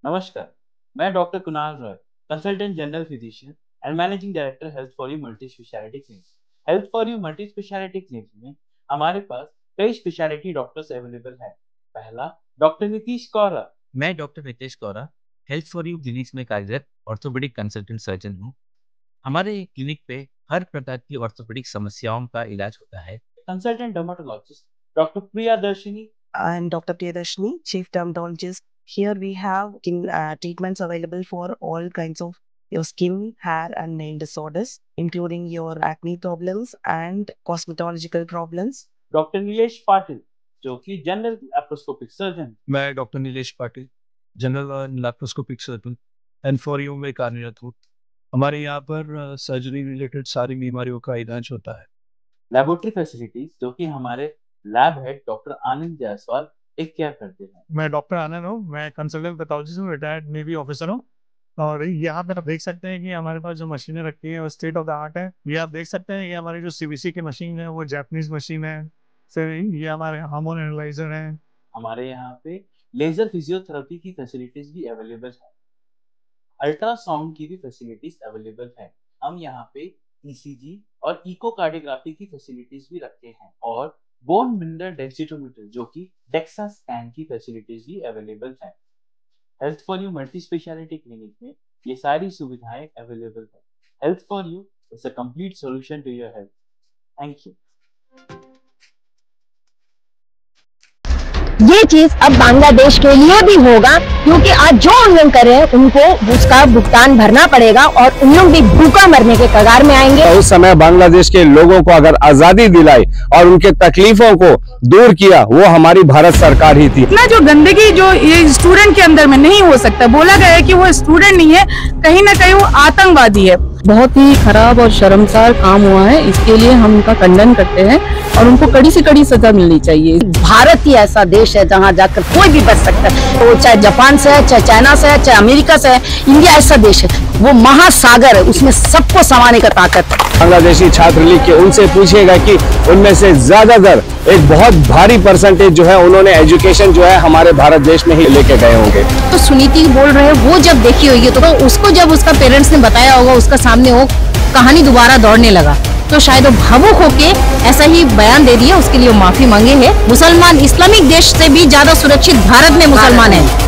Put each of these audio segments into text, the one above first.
नमस्कार, मैं doctor Kunal Roy, consultant general physician and managing director health for you multi speciality clinic. Health for you multi speciality clinic में हमारे पास कई speciality doctors available हैं। पहला, doctor Nitish कौरा। मैं doctor Nitesh Kaura health for you clinics में कार्यरत ऑर्थोपेडिक कंसल्टेंट सर्जन हूँ। हमारे क्लिनिक पे हर प्रकार की ऑर्थोपेडिक समस्याओं का इलाज होता है। कंसल्टेंट डर्मेटोलॉजिस्ट डॉक्टर प्रिया दर्शनी। I'm Dr. Priyadarshini, Chief Dermatologist. Here we have treatments available for all kinds of your skin, hair, and nail disorders, including your acne problems and cosmetological problems. Doctor Nilesh Patil, जो कि general laparoscopic surgeon. मैं doctor Nilesh Patil, general laparoscopic surgeon and for you में कार्यरत हूँ। हमारे यहाँ पर surgery related सारी बीमारियों का इलाज होता है। लेबोरेटरी फैसिलिटीज, जो कि हमारे लैब हेड डॉक्टर आनंद जायसवाल टेक केयर करते हैं। मैं डॉक्टर आनंद हूँ, मैं कंसल्टेंट पैथोलॉजिस्ट हूँ, रिटायर्ड नेवी ऑफिसर हूँ। और यहाँ पे आप देख सकते हैं कि हमारे पास जो मशीनें रखी हैं वो स्टेट ऑफ द आर्ट है। ये आप देख सकते हैं, ये हमारी जो सीबीसी की मशीन है वो जापानीज मशीन है। फिर ये हमारे हार्मोन एनालाइजर है। हमारे यहाँ पे लेजर फिजियोथेरेपी की फैसिलिटीज भी अवेलेबल है। अल्ट्रासाउंड की भी फैसिलिटीज अवेलेबल है। हम यहाँ पे ईसीजी और इकोकार्डियोग्राफी की फैसिलिटीज भी रखते हैं और बोन मिनरल डेंसिटोमीटर, जो कि डेक्सा स्कैन की फैसिलिटीज भी अवेलेबल है। Health for you multi speciality clinic में ये सारी सुविधाएं अवेलेबल है। Health for you is a complete solution to your health. Thank you. ये चीज अब बांग्लादेश के लिए भी होगा, क्योंकि आज जो उन लोग कर रहे हैं उनको उसका भुगतान भरना पड़ेगा और उन लोग भी भूखा मरने के कगार में आएंगे। उस समय बांग्लादेश के लोगों को अगर आजादी दिलाई और उनके तकलीफों को दूर किया, वो हमारी भारत सरकार ही थी। इतना जो गंदगी जो ये स्टूडेंट के अंदर में नहीं हो सकता, बोला गया है कि वो स्टूडेंट नहीं है, कहीं ना कहीं वो आतंकवादी है। बहुत ही खराब और शर्मसार काम हुआ है, इसके लिए हम उनका खंडन करते हैं और उनको कड़ी से कड़ी सजा मिलनी चाहिए। भारत ही ऐसा देश है जहाँ जाकर कोई भी बच सकता है, तो चाहे जापान से है, चाहे चाइना से है, चाहे अमेरिका से है। इंडिया ऐसा देश है, वो महासागर है, उसमें सबको समाने का ताकत है। बांग्लादेशी छात्र लीग के उनसे पूछिएगा कि उनमें से ज्यादातर एक बहुत भारी परसेंटेज जो है उन्होंने एजुकेशन जो है हमारे भारत देश में ही लेके गए होंगे। तो सुनीति बोल रहे हैं, वो जब देखी होगी तो उसको जब उसका पेरेंट्स ने बताया होगा, उसका सामने हो कहानी दोबारा दौड़ने लगा, तो शायद वो भावुक होके ऐसा ही बयान दे दिया। उसके लिए वो माफी मांगे है। मुसलमान इस्लामिक देश से भी ज्यादा सुरक्षित भारत में मुसलमान है।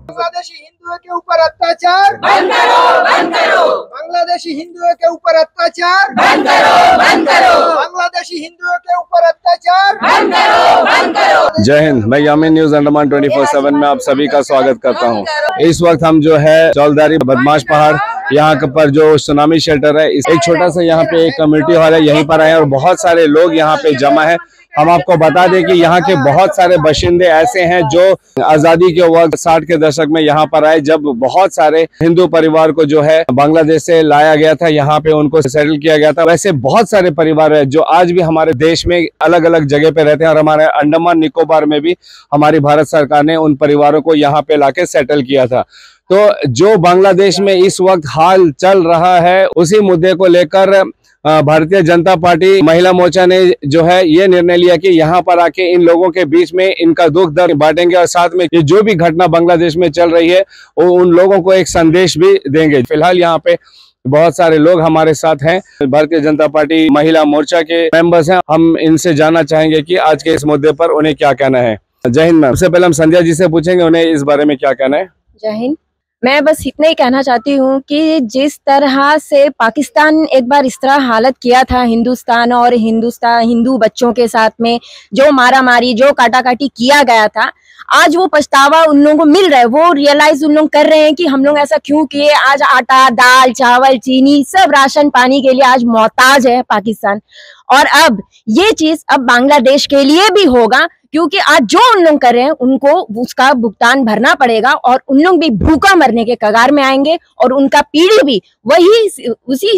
बांग्लादेशी हिंदुओं के ऊपर अत्याचार बंद करो, बंद करो। बांग्लादेशी हिंदुओं के ऊपर अत्याचार बंद करो, बंद करो। बांग्लादेशी हिंदुओं के ऊपर अत्याचार बंद करो, बंद करो। जय हिंद। मैं यामिन न्यूज अंडमान 24/7 में आप सभी का स्वागत करता हूं। इस वक्त हम जो है चौलदारी बदमाश पहाड़ यहाँ पर जो सुनामी शेल्टर है, एक छोटा सा यहाँ पे एक कम्युनिटी हॉल है, यहीं पर आए और बहुत सारे लोग यहाँ पे जमा है। हम आपको बता दें कि यहाँ के बहुत सारे बाशिंदे ऐसे हैं जो आजादी के वक्त 60 के दशक में यहाँ पर आए, जब बहुत सारे हिंदू परिवार को जो है बांग्लादेश से लाया गया था, यहाँ पे उनको सेटल किया गया था। वैसे बहुत सारे परिवार है जो आज भी हमारे देश में अलग अलग जगह पे रहते हैं और हमारे अंडमान निकोबार में भी हमारी भारत सरकार ने उन परिवारों को यहाँ पे लाके सेटल किया था। तो जो बांग्लादेश में इस वक्त हाल चल रहा है, उसी मुद्दे को लेकर भारतीय जनता पार्टी महिला मोर्चा ने जो है ये निर्णय लिया कि यहाँ पर आके इन लोगों के बीच में इनका दुख दर्द बांटेंगे और साथ में ये जो भी घटना बांग्लादेश में चल रही है वो उन लोगों को एक संदेश भी देंगे। फिलहाल यहाँ पे बहुत सारे लोग हमारे साथ हैं, भारतीय जनता पार्टी महिला मोर्चा के मेंबर्स हैं। हम इनसे जानना चाहेंगे कि आज के इस मुद्दे पर उन्हें क्या कहना है। जय हिंद मैम। सबसे पहले हम संध्या जी से पूछेंगे उन्हें इस बारे में क्या कहना है। जय हिंद। मैं बस इतना ही कहना चाहती हूँ कि जिस तरह से पाकिस्तान एक बार इस तरह हालत किया था हिंदुस्तान और हिंदू बच्चों के साथ में, जो मारा मारी, जो काटा काटी किया गया था, आज वो पछतावा उन लोगों को मिल रहा है। वो रियलाइज उन लोग कर रहे हैं कि हम लोग ऐसा क्यों किए। आज आटा, दाल, चावल, चीनी, सब राशन पानी के लिए आज मोहताज है पाकिस्तान। और अब ये चीज अब बांग्लादेश के लिए भी होगा, क्योंकि आज जो उन लोग कर रहे हैं उनको उसका भुगतान भरना पड़ेगा और उन लोग भी भूखा मरने के कगार में आएंगे और उनका पीढ़ी भी वही उसी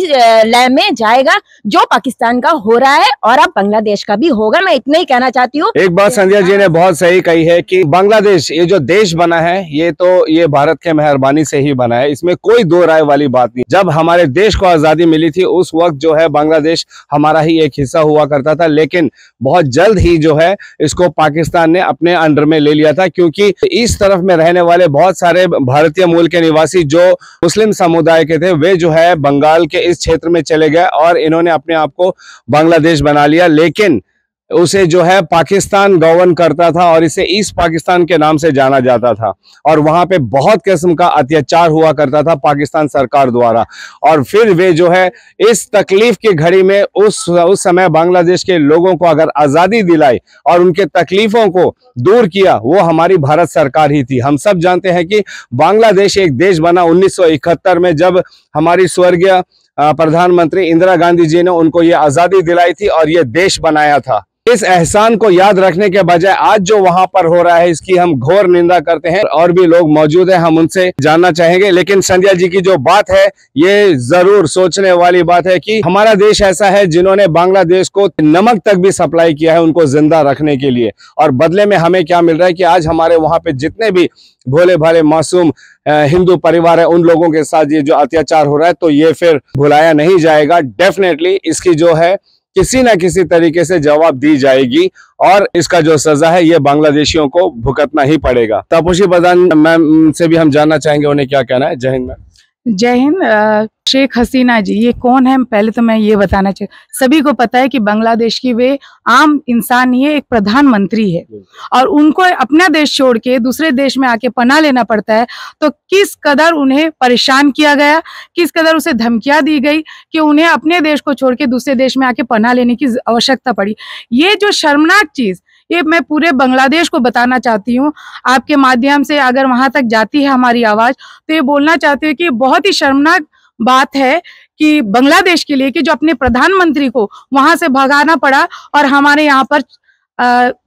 लय में जाएगा जो पाकिस्तान का हो रहा है और अब बांग्लादेश का भी होगा। मैं इतना ही कहना चाहती हूँ। एक बात संध्या जी ने बहुत सही कही है कि बांग्लादेश ये जो देश बना है ये भारत के मेहरबानी से ही बना है, इसमें कोई दो राय वाली बात नहीं। जब हमारे देश को आजादी मिली थी उस वक्त जो है बांग्लादेश हमारा ही एक हिस्सा हुआ करता था, लेकिन बहुत जल्द ही जो है इसको पाकिस्तान ने अपने अंडर में ले लिया था, क्योंकि इस तरफ में रहने वाले बहुत सारे भारतीय मूल के निवासी जो मुस्लिम समुदाय के थे वे जो है बंगाल के इस क्षेत्र में चले गए और इन्होंने अपने आप को बांग्लादेश बना लिया। लेकिन उसे जो है पाकिस्तान गवर्न करता था और इसे ईस्ट पाकिस्तान के नाम से जाना जाता था, और वहां पे बहुत किस्म का अत्याचार हुआ करता था पाकिस्तान सरकार द्वारा। और फिर वे जो है इस तकलीफ की घड़ी में उस समय बांग्लादेश के लोगों को अगर आज़ादी दिलाई और उनके तकलीफों को दूर किया, वो हमारी भारत सरकार ही थी। हम सब जानते हैं कि बांग्लादेश एक देश बना 1971 में, जब हमारी स्वर्गीय प्रधानमंत्री इंदिरा गांधी जी ने उनको ये आज़ादी दिलाई थी और ये देश बनाया था। इस एहसान को याद रखने के बजाय आज जो वहां पर हो रहा है इसकी हम घोर निंदा करते हैं। और भी लोग मौजूद हैं, हम उनसे जानना चाहेंगे। लेकिन संध्या जी की जो बात है ये जरूर सोचने वाली बात है कि हमारा देश ऐसा है जिन्होंने बांग्लादेश को नमक तक भी सप्लाई किया है उनको जिंदा रखने के लिए, और बदले में हमें क्या मिल रहा है कि आज हमारे वहां पे जितने भी भोले भाले मासूम हिंदू परिवार है उन लोगों के साथ ये जो अत्याचार हो रहा है, तो ये फिर भुलाया नहीं जाएगा। डेफिनेटली इसकी जो है किसी ना किसी तरीके से जवाब दी जाएगी और इसका जो सजा है ये बांग्लादेशियों को भुगतना ही पड़ेगा। तापुशी प्रधान मैम से भी हम जानना चाहेंगे उन्हें क्या कहना है। जय हिंद मैम। जय हिंद। शेख हसीना जी ये कौन है, पहले तो मैं ये बताना चाहिए, सभी को पता है कि बांग्लादेश की वे आम इंसान नहीं है, एक प्रधानमंत्री है और उनको अपना देश छोड़ के दूसरे देश में आके पनाह लेना पड़ता है। तो किस कदर उन्हें परेशान किया गया, किस कदर उसे धमकियां दी गई कि उन्हें अपने देश को छोड़ के दूसरे देश में आके पनाह लेने की आवश्यकता पड़ी। ये जो शर्मनाक चीज, ये मैं पूरे बांग्लादेश को बताना चाहती हूँ, आपके माध्यम से अगर वहां तक जाती है हमारी आवाज, तो ये बोलना चाहती हूँ कि बहुत ही शर्मनाक बात है कि बांग्लादेश के लिए कि जो अपने प्रधानमंत्री को वहां से भगाना पड़ा और हमारे यहाँ पर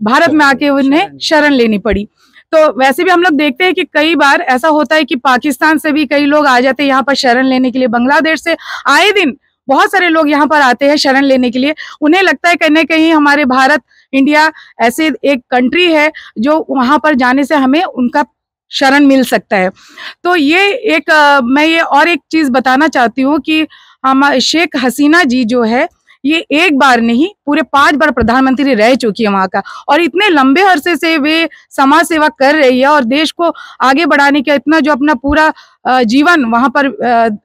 भारत में आके उन्हें शरण लेनी पड़ी। तो वैसे भी हम लोग देखते हैं कि कई बार ऐसा होता है कि पाकिस्तान से भी कई लोग आ जाते हैं यहाँ पर शरण लेने के लिए। बांग्लादेश से आए दिन बहुत सारे लोग यहाँ पर आते हैं शरण लेने के लिए। उन्हें लगता है कहीं ना कहीं हमारे भारत, इंडिया ऐसे एक कंट्री है जो वहां पर जाने से हमें उनका शरण मिल सकता है। तो ये एक मैं ये और एक चीज बताना चाहती हूँ कि हम शेख हसीना जी जो है ये एक बार नहीं पूरे 5 बार प्रधानमंत्री रह चुकी है वहां का, और इतने लंबे अरसे से वे समाज सेवा कर रही है और देश को आगे बढ़ाने का इतना जो अपना पूरा जीवन वहां पर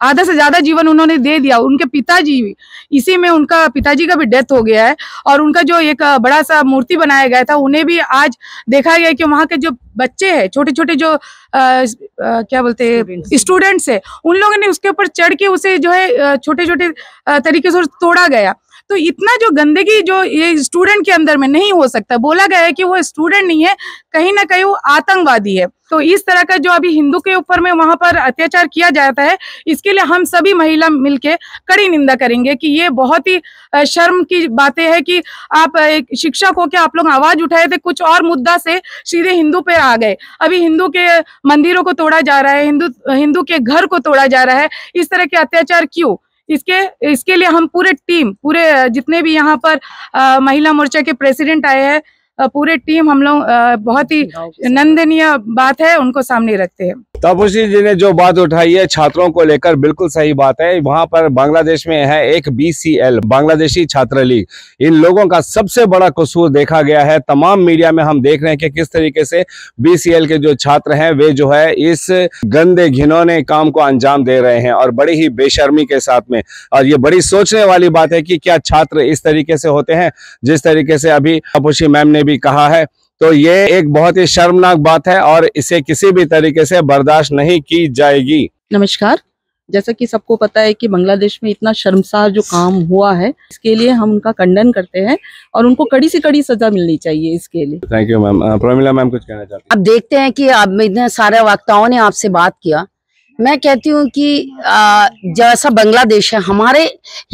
आधा से ज्यादा जीवन उन्होंने दे दिया। उनके पिताजी, इसी में उनका पिताजी का भी डेथ हो गया है और उनका जो एक बड़ा सा मूर्ति बनाया गया था उन्हें भी आज देखा गया कि वहां के जो बच्चे हैं, छोटे छोटे जो क्या बोलते हैं स्टूडेंट्स है, उन लोगों ने उसके ऊपर चढ़ के उसे जो है छोटे छोटे तरीके से तोड़ा गया। तो इतना जो गंदगी जो ये स्टूडेंट के अंदर में नहीं हो सकता, बोला गया है कि वो स्टूडेंट नहीं है, कहीं ना कहीं वो आतंकवादी है। तो इस तरह का जो अभी हिंदू के ऊपर में वहां पर अत्याचार किया जाता है, इसके लिए हम सभी महिला मिलके कड़ी निंदा करेंगे कि ये बहुत ही शर्म की बातें हैं कि आप एक शिक्षक हो के आप लोग आवाज उठाए थे कुछ और मुद्दा से सीधे हिंदू पे आ गए। अभी हिंदू के मंदिरों को तोड़ा जा रहा है, हिंदू के घर को तोड़ा जा रहा है, इस तरह के अत्याचार क्यों? इसके लिए हम पूरे जितने भी यहाँ पर महिला मोर्चा के प्रेसिडेंट आए हैं, पूरे टीम हम लोग बहुत ही नंदनीय बात है उनको सामने रखते हैं। तापुशी जी ने जो बात उठाई है छात्रों को लेकर, बिल्कुल सही बात है। वहां पर बांग्लादेश में है एक BCL, बांग्लादेशी छात्र लीग। इन लोगों का सबसे बड़ा कसूर देखा गया है, तमाम मीडिया में हम देख रहे हैं कि किस तरीके से BCL के जो छात्र हैं वे जो है इस गंदे घिनौने काम को अंजाम दे रहे हैं और बड़ी ही बेशर्मी के साथ में। और ये बड़ी सोचने वाली बात है कि क्या छात्र इस तरीके से होते हैं जिस तरीके से अभी तापुशी मैम ने भी कहा है। तो ये एक बहुत ही शर्मनाक बात है और इसे किसी भी तरीके से बर्दाश्त नहीं की जाएगी। नमस्कार। जैसा कि सबको पता है कि बांग्लादेश में इतना शर्मसार जो काम हुआ है, इसके लिए हम उनका खंडन करते हैं और उनको कड़ी से कड़ी सजा मिलनी चाहिए इसके लिए। Thank you ma'am. Pramila ma'am कुछ कहना चाहती हैं? अब देखते हैं कि अब इतने सारे वक्ताओं ने आपसे बात किया, मैं कहती हूँ कि जैसा बांग्लादेश है हमारे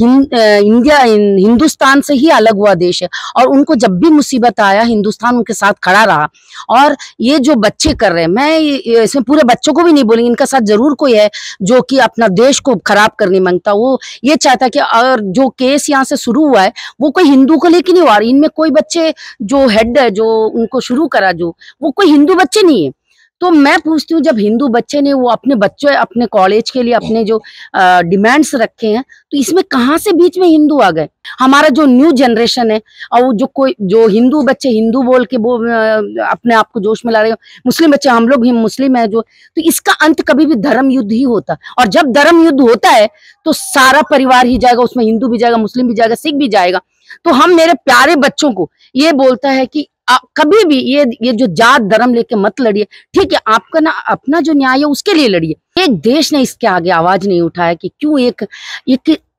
हिंदुस्तान से ही अलग हुआ देश है और उनको जब भी मुसीबत आया हिंदुस्तान उनके साथ खड़ा रहा। और ये जो बच्चे कर रहे हैं, मैं इसमें पूरे बच्चों को भी नहीं बोलेंगे, इनका साथ जरूर कोई है जो कि अपना देश को खराब करने मांगता। वो ये चाहता कि अगर जो केस यहाँ से शुरू हुआ है वो कोई हिंदू को लेकर नहीं हुआ, इनमें कोई बच्चे जो हेड है जो उनको शुरू करा जो वो कोई हिंदू बच्चे नहीं है। तो मैं पूछती हूँ, जब हिंदू बच्चे ने वो अपने बच्चों अपने कॉलेज के लिए अपने जो डिमांड्स रखे हैं, तो इसमें कहाँ से बीच में हिंदू आ गए? हमारा जो न्यू जनरेशन है और जो हिंदू बच्चे हिंदू बोल के वो अपने आप को जोश में ला रहे हो, मुस्लिम बच्चे, हम लोग भी मुस्लिम है जो, तो इसका अंत कभी भी धर्म युद्ध ही होता। और जब धर्म युद्ध होता है तो सारा परिवार ही जाएगा, उसमें हिंदू भी जाएगा, मुस्लिम भी जाएगा, सिख भी जाएगा। तो हम मेरे प्यारे बच्चों को ये बोलता है कि कभी भी ये जो जात धर्म लेके मत लड़िए। ठीक है, आपका ना अपना जो न्याय है उसके लिए लड़िए। एक देश ने इसके आगे आवाज नहीं उठाया कि क्यों एक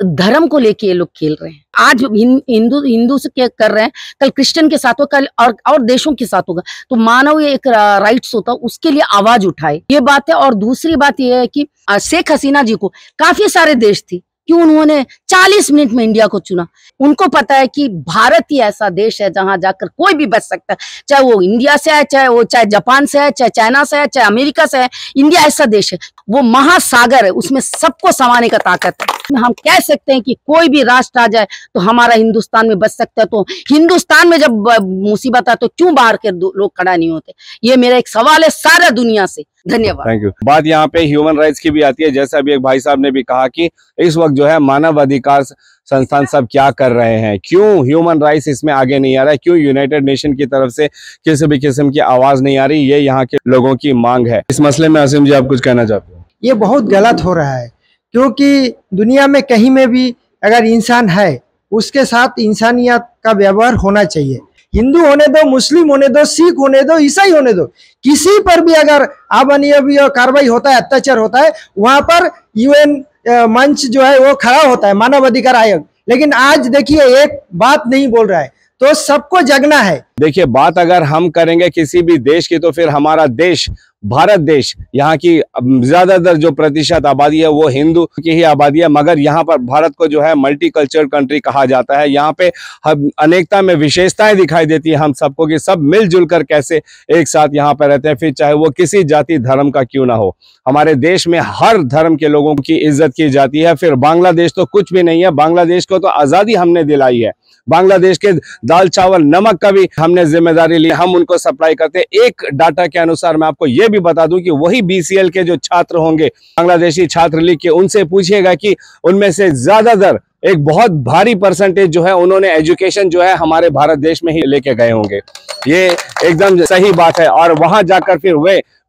धर्म को लेके ये लोग खेल रहे हैं। आज हिंदू से क्या कर रहे हैं, कल क्रिश्चियन के साथ होगा, कल और देशों के साथ होगा। तो मानव ये एक राइट्स होता है, उसके लिए आवाज उठाए, ये बात है। और दूसरी बात ये है कि शेख हसीना जी को काफी सारे देश थी, क्यों उन्होंने 40 मिनट में इंडिया को चुना? उनको पता है कि भारत ही ऐसा देश है जहां जाकर कोई भी बच सकता है, चाहे वो इंडिया से है, चाहे जापान से है, चाहे चाइना से है, चाहे अमेरिका से है। इंडिया ऐसा देश है, वो महासागर है, उसमें सबको समाने का ताकत है। हम कह सकते हैं कि कोई भी राष्ट्र आ जाए तो हमारा हिंदुस्तान में बच सकता है। तो हिंदुस्तान में जब मुसीबत आए तो क्यों बाहर के लोग खड़ा नहीं होते? ये मेरा एक सवाल है सारा दुनिया से। धन्यवाद। Thank you. बात यहाँ पे ह्यूमन राइट्स की भी आती है, जैसा अभी एक भाई साहब ने भी कहा कि इस वक्त जो है मानव अधिकार संस्थान सब क्या कर रहे हैं, क्यों ह्यूमन राइट्स इसमें आगे नहीं आ रहा है, क्यों यूनाइटेड नेशन की तरफ से किसी भी किस्म की आवाज नहीं आ रही, ये यहाँ के लोगों की मांग है। इस मसले में असीम जी आप कुछ कहना चाहते हैं? ये बहुत गलत हो रहा है, क्योंकि दुनिया में कहीं में भी अगर इंसान है उसके साथ इंसानियत का व्यवहार होना चाहिए। हिंदू होने दो, मुस्लिम होने दो, सिख होने दो, ईसाई होने दो, किसी पर भी अगर अमानवीय कार्रवाई होता है, अत्याचार होता है, वहां पर यूएन मंच जो है वो खड़ा होता है, मानव अधिकार आयोग। लेकिन आज देखिए एक बात नहीं बोल रहा है, तो सबको जगना है। देखिए, बात अगर हम करेंगे किसी भी देश की, तो फिर हमारा देश भारत देश, यहाँ की ज्यादातर जो प्रतिशत आबादी है वो हिंदू की ही आबादी है, मगर यहाँ पर भारत को जो है मल्टी कल्चर कंट्री कहा जाता है। यहाँ पे अनेकता में विशेषताएं दिखाई देती है हम सबको, कि सब मिलजुल कर कैसे एक साथ यहाँ पे रहते हैं, फिर चाहे वो किसी जाति धर्म का क्यों ना हो। हमारे देश में हर धर्म के लोगों की इज्जत की जाती है। फिर बांग्लादेश तो कुछ भी नहीं है, बांग्लादेश को तो आजादी हमने दिलाई है, बांग्लादेश के दाल चावल नमक का भी हमने जिम्मेदारी ली, हम उनको सप्लाई करते हैं। एक डाटा के अनुसार मैं आपको ये भी बता दूं कि वही बीसीएल के जो छात्र होंगे, बांग्लादेशी छात्र लीग के, उनसे पूछिएगा कि उनमें से ज्यादातर एक बहुत भारी परसेंटेज जो है उन्होंने एजुकेशन जो है हमारे भारत देश में ही लेके गए होंगे। ये एकदम सही बात है। और वहां जाकर फिर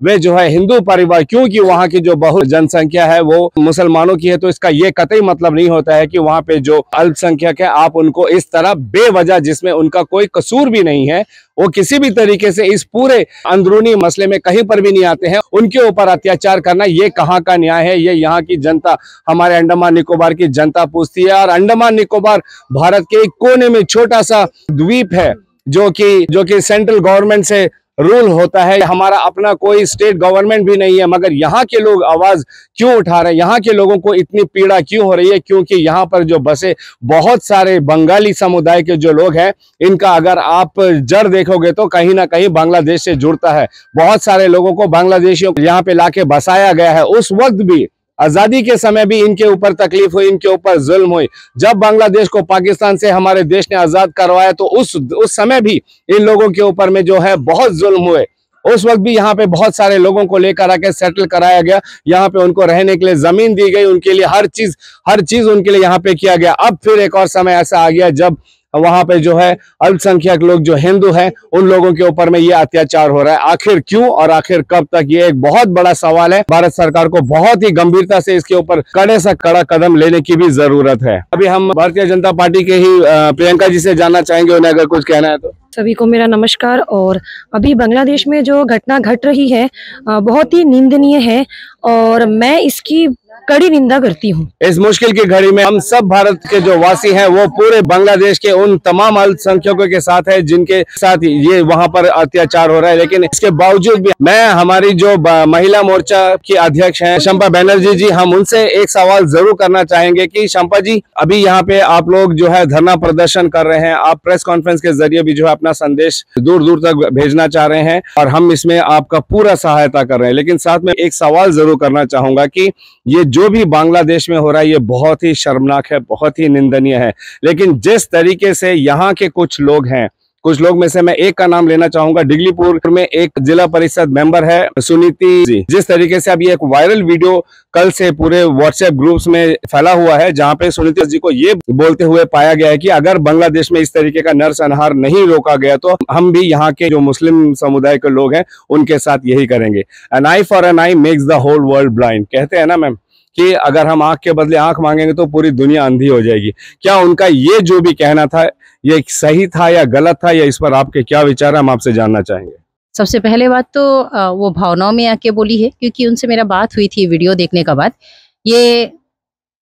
वे जो है हिंदू परिवार, क्योंकि वहां की जो बहुत जनसंख्या है वो मुसलमानों की है, तो इसका ये कतई मतलब नहीं होता है कि वहां पे जो अल्पसंख्यक है आप उनको इस तरह बेवजह, जिसमें उनका कोई कसूर भी नहीं है, वो किसी भी तरीके से इस पूरे अंदरूनी मसले में कहीं पर भी नहीं आते हैं, उनके ऊपर अत्याचार करना ये कहाँ का न्याय है? ये यहाँ की जनता, हमारे अंडमान निकोबार की जनता पूछती है। और अंडमान निकोबार भारत के एक कोने में छोटा सा द्वीप है जो कि सेंट्रल गवर्नमेंट से रूल होता है। हमारा अपना कोई स्टेट गवर्नमेंट भी नहीं है, मगर यहाँ के लोग आवाज क्यों उठा रहे हैं? यहाँ के लोगों को इतनी पीड़ा क्यों हो रही है? क्योंकि यहाँ पर जो बसे बहुत सारे बंगाली समुदाय के जो लोग हैं, इनका अगर आप जड़ देखोगे तो कहीं ना कहीं बांग्लादेश से जुड़ता है। बहुत सारे लोगों को बांग्लादेशियों को यहाँ पे लाके बसाया गया है। उस वक्त भी, आजादी के समय भी इनके ऊपर तकलीफ हुई, इनके ऊपर जुल्म हुई। जब बांग्लादेश को पाकिस्तान से हमारे देश ने आजाद करवाया तो उस समय भी इन लोगों के ऊपर में जो है बहुत जुल्म हुए। उस वक्त भी यहाँ पे बहुत सारे लोगों को लेकर आके सेटल कराया गया, यहाँ पे उनको रहने के लिए जमीन दी गई, उनके लिए हर चीज उनके लिए यहाँ पे किया गया। अब फिर एक और समय ऐसा आ गया जब वहां पे जो है अल्पसंख्यक लोग जो हिंदू हैं, उन लोगों के ऊपर में ये अत्याचार हो रहा है। आखिर क्यों और आखिर कब तक? ये एक बहुत बड़ा सवाल है। भारत सरकार को बहुत ही गंभीरता से इसके ऊपर कड़े से कड़ा कदम लेने की भी जरूरत है। अभी हम भारतीय जनता पार्टी के ही प्रियंका जी से जानना चाहेंगे, उन्हें अगर कुछ कहना है तो। सभी को मेरा नमस्कार। और अभी बांग्लादेश में जो घटना घट रही है बहुत ही निंदनीय है और मैं इसकी कड़ी निंदा करती हूँ। इस मुश्किल की घड़ी में हम सब भारत के जो वासी हैं वो पूरे बांग्लादेश के उन तमाम अल्पसंख्यकों के साथ है जिनके साथ ये वहां पर अत्याचार हो रहा है। लेकिन इसके बावजूद भी मैं, हमारी जो महिला मोर्चा की अध्यक्ष हैं शंपा बैनर्जी जी, हम उनसे एक सवाल जरूर करना चाहेंगे कि शंपा जी, अभी यहाँ पे आप लोग जो है धरना प्रदर्शन कर रहे हैं, आप प्रेस कॉन्फ्रेंस के जरिए भी जो है अपना संदेश दूर दूर तक भेजना चाह रहे हैं और हम इसमें आपका पूरा सहायता कर रहे हैं। लेकिन साथ में एक सवाल जरूर करना चाहूंगा कि ये जो भी बांग्लादेश में हो रहा है ये बहुत ही शर्मनाक है, बहुत ही निंदनीय है। लेकिन जिस तरीके से यहाँ के कुछ लोग हैं, कुछ लोग में से मैं एक का नाम लेना चाहूंगा। डिगलीपुर में एक जिला परिषद मेंबर है सुनीति जी। जिस तरीके से अभी एक वायरल वीडियो कल से पूरे व्हाट्सएप ग्रुप्स में फैला हुआ है, जहां पे सुनीति जी को ये बोलते हुए पाया गया है कि अगर बांग्लादेश में इस तरीके का नरसंहार नहीं रोका गया तो हम भी यहाँ के जो मुस्लिम समुदाय के लोग हैं उनके साथ यही करेंगे। An eye for an eye makes the whole world blind, कहते हैं ना मैम कि अगर हम आंख के बदले आंख मांगेंगे तो पूरी दुनिया अंधी हो जाएगी। क्या उनका ये जो भी कहना था ये सही था या गलत था, या इस पर आपके क्या विचार है, हम आपसे जानना चाहेंगे। सबसे पहले बात तो वो भावनाओं में आके बोली है, क्योंकि उनसे मेरा बात हुई थी वीडियो देखने का बाद। ये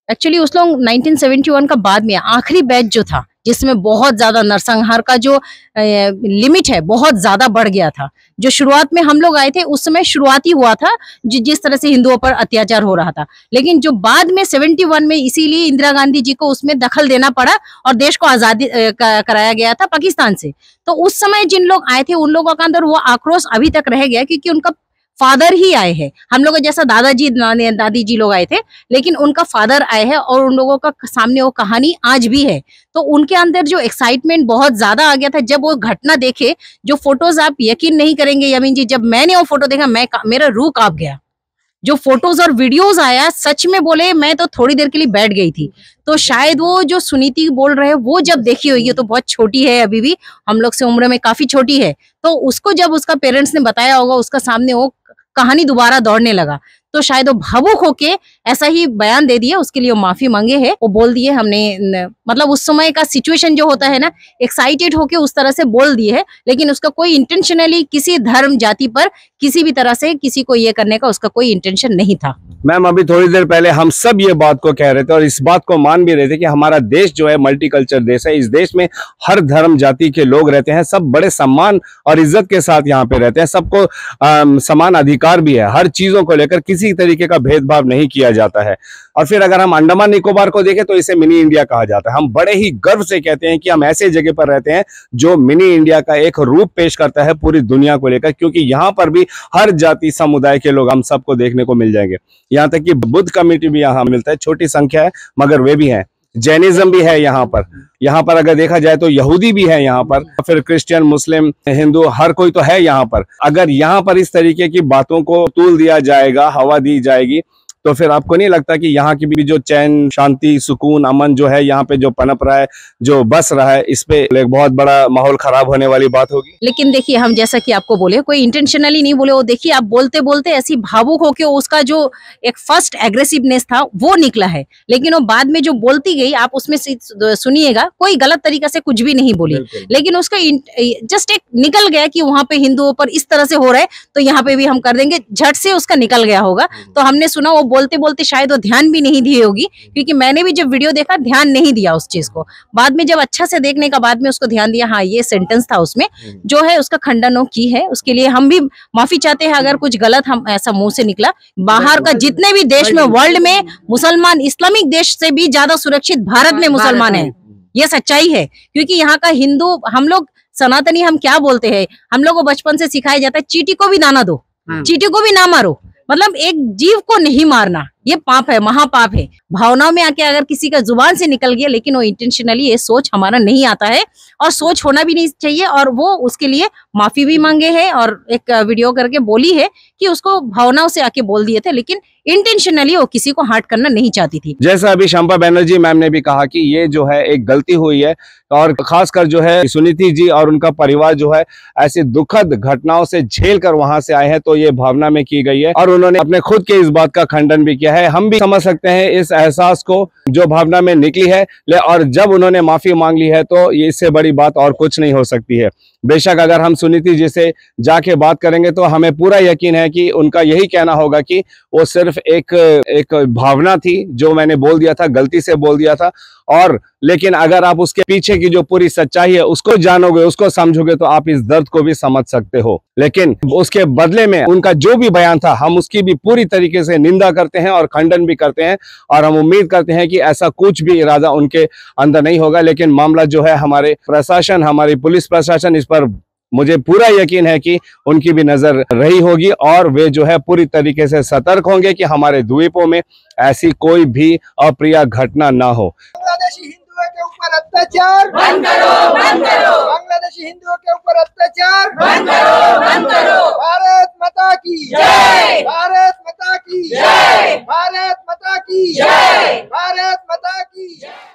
एक्चुअली उस लोग 1971 का बाद में आखिरी बैच जो था जिसमें बहुत ज्यादा नरसंहार का जो लिमिट है बहुत ज्यादा बढ़ गया था। जो शुरुआत में हम लोग आए थे उस समय शुरुआती हुआ था जिस तरह से हिंदुओं पर अत्याचार हो रहा था, लेकिन जो बाद में 71 में इसीलिए इंदिरा गांधी जी को उसमें दखल देना पड़ा और देश को आजादी कराया गया था पाकिस्तान से। तो उस समय जिन लोग आए थे उन लोगों का अंदर वो आक्रोश अभी तक रह गया, क्योंकि उनका फादर ही आए हैं। हम लोग जैसा दादाजी दादी जी लोग आए थे, लेकिन उनका फादर आए हैं और उन लोगों का सामने वो कहानी आज भी है। तो उनके अंदर जो एक्साइटमेंट बहुत ज्यादा आ गया था जब वो घटना देखे। जो फोटोज आप यकीन नहीं करेंगे यमीन जी, जब मैंने वो फोटो देखा मेरा रूह कांप गया। जो फोटोज और वीडियोस आया, सच में बोले मैं तो थोड़ी देर के लिए बैठ गई थी। तो शायद वो जो सुनीति बोल रहे हैं वो जब देखी होगी, तो बहुत छोटी है अभी भी, हम लोग से उम्र में काफी छोटी है, तो उसको जब उसका पेरेंट्स ने बताया होगा उसका सामने वो कहानी दोबारा दौड़ने लगा, तो शायद वो भावुक होके ऐसा ही बयान दे दिया। उसके लिए वो माफी मांगे है, वो बोल दिए हमने, मतलब उस समय का सिचुएशन जो होता है ना, एक्साइटेड होके उस तरह से बोल दिए है, लेकिन उसका कोई इंटेंशनली किसी धर्म जाति पर किसी भी तरह से किसी को ये करने का उसका कोई इंटेंशन नहीं था। मैम अभी थोड़ी देर पहले हम सब ये बात को कह रहे थे और इस बात को मान भी रहे थे कि हमारा देश जो है मल्टीकल्चर देश है। इस देश में हर धर्म जाति के लोग रहते हैं, सब बड़े सम्मान और इज्जत के साथ यहाँ पे रहते हैं, सबको समान अधिकार भी है, हर चीजों को लेकर किसी तरीके का भेदभाव नहीं किया जाता है। और फिर अगर हम अंडमान निकोबार को देखें तो इसे मिनी इंडिया कहा जाता है। हम बड़े ही गर्व से कहते हैं कि हम ऐसे जगह पर रहते हैं जो मिनी इंडिया का एक रूप पेश करता है पूरी दुनिया को लेकर, क्योंकि यहाँ पर भी हर जाति समुदाय के लोग हम सबको देखने को मिल जाएंगे। यहाँ तक कि बुद्ध कम्युनिटी भी यहाँ मिलता है, छोटी संख्या है मगर वे भी हैं। जैनिज्म भी है यहाँ पर अगर देखा जाए तो यहूदी भी है यहाँ पर, फिर क्रिश्चियन, मुस्लिम, हिंदू, हर कोई तो है यहाँ पर। अगर यहाँ पर इस तरीके की बातों को तूल दिया जाएगा, हवा दी जाएगी, तो फिर आपको नहीं लगता कि यहाँ की भी जो चैन, शांति, सुकून, अमन जो है यहाँ पे जो पनप रहा है, जो बस रहा है, इस पे एक बहुत बड़ा माहौल खराब होने वाली बात होगी। लेकिन देखिए, हम जैसा कि आपको बोले, कोई इंटेंशनली नहीं बोले, वो देखिए आप बोलते बोलते ऐसी भावुक होके उसका जो एक फर्स्ट एग्रेसिवनेस था वो निकला है, लेकिन वो बाद में जो बोलती गई आप उसमें सुनिएगा, कोई गलत तरीका से कुछ भी नहीं बोली, लेकिन उसका जस्ट एक निकल गया कि वहां पे हिंदुओं पर इस तरह से हो रहा है तो यहाँ पे भी हम कर देंगे, झट से उसका निकल गया होगा। तो हमने सुना, वो बोलते बोलते शायद वो ध्यान भी नहीं दी होगी, क्योंकि मैंने भी जब वीडियो देखा ध्यान नहीं दिया उस चीज को। बाद में जब अच्छा से देखने का बाद में उसको ध्यान दिया, हाँ ये सेंटेंस था उसमें जो है उसका खंडन की है। उसके लिए हम भी माफी चाहते हैं अगर कुछ गलत हम ऐसा मुंह से निकला। बाहर का जितने भी देश में, वर्ल्ड में मुसलमान इस्लामिक देश से भी ज्यादा सुरक्षित भारत में मुसलमान है, ये सच्चाई है। क्योंकि यहाँ का हिंदू, हम लोग सनातनी, हम क्या बोलते हैं, हम लोग को बचपन से सिखाया जाता है चींटी को भी दाना दो, चींटी को भी ना मारो, मतलब एक जीव को नहीं मारना, ये पाप है, महापाप है। भावनाओं में आके अगर किसी का जुबान से निकल गया, लेकिन वो इंटेंशनली, ये सोच हमारा नहीं आता है और सोच होना भी नहीं चाहिए। और वो उसके लिए माफी भी मांगे है और एक वीडियो करके बोली है कि उसको भावनाओं से आके बोल दिए थे, लेकिन इंटेंशनली वो किसी को हर्ट करना नहीं चाहती थी। जैसा अभी शंपा बैनर्जी मैम ने भी कहा कि ये जो है एक गलती हुई है, और खासकर जो है सुनीति जी और उनका परिवार जो है ऐसी दुखद घटनाओं से झेल कर वहां से आए हैं, तो ये भावना में की गई है और उन्होंने अपने खुद के इस बात का खंडन भी किया है। हम भी समझ सकते हैं इस एहसास को जो भावना में निकली है, और जब उन्होंने माफी मांग ली है तो ये इससे बड़ी बात और कुछ नहीं हो सकती है। बेशक अगर हम सुनीति जी से जाके बात करेंगे तो हमें पूरा यकीन है कि उनका यही कहना होगा कि वो सिर्फ एक भावना थी जो मैंने बोल दिया था, गलती से बोल दिया था। और लेकिन अगर आप उसके पीछे की जो पूरी सच्चाई है उसको जानोगे, उसको समझोगे, तो आप इस दर्द को भी समझ सकते हो। लेकिन उसके बदले में उनका जो भी बयान था, हम उसकी भी पूरी तरीके से निंदा करते हैं और खंडन भी करते हैं, और हम उम्मीद करते हैं कि ऐसा कुछ भी इरादा उनके अंदर नहीं होगा। लेकिन मामला जो है, हमारे प्रशासन, हमारी पुलिस प्रशासन, इस पर मुझे पूरा यकीन है कि उनकी भी नजर रही होगी और वे जो है पूरी तरीके से सतर्क होंगे कि हमारे द्वीपों में ऐसी कोई भी अप्रिय घटना ना हो। बांग्लादेशी हिंदुओं के ऊपर अत्याचार बंद करो, बंद करो। बांग्लादेशी बांग्लादेशी हिंदुओं के ऊपर अत्याचार बंद करो, बंद करो। भारत माता की जय। भारत माता की जय। भारत माता की जय। भारत माता की जय।